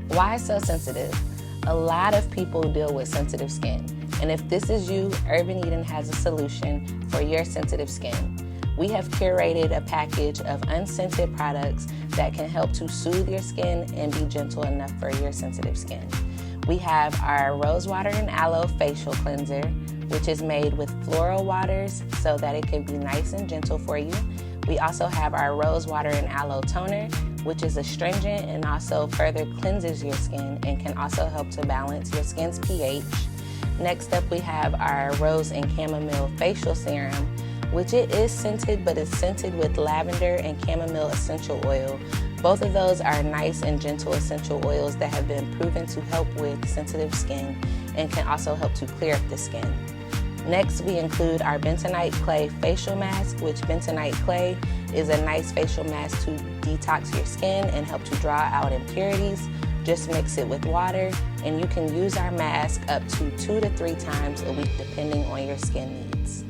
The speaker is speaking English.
Why so sensitive? A lot of people deal with sensitive skin, and if this is you, Urban Eden has a solution for your sensitive skin. We have curated a package of unscented products that can help to soothe your skin and be gentle enough for your sensitive skin. We have our Rose Water and Aloe Facial Cleanser, which is made with floral waters so that it can be nice and gentle for you. We also have our Rose Water and Aloe Toner, which is astringent and also further cleanses your skin and can also help to balance your skin's pH. Next up, we have our Rose and Chamomile Facial Serum, which it is scented, but it's scented with lavender and chamomile essential oil. Both of those are nice and gentle essential oils that have been proven to help with sensitive skin and can also help to clear up the skin. Next, we include our bentonite clay facial mask, which bentonite clay is a nice facial mask to detox your skin and help to draw out impurities. Just mix it with water, and you can use our mask up to 2 to 3 times a week depending on your skin needs.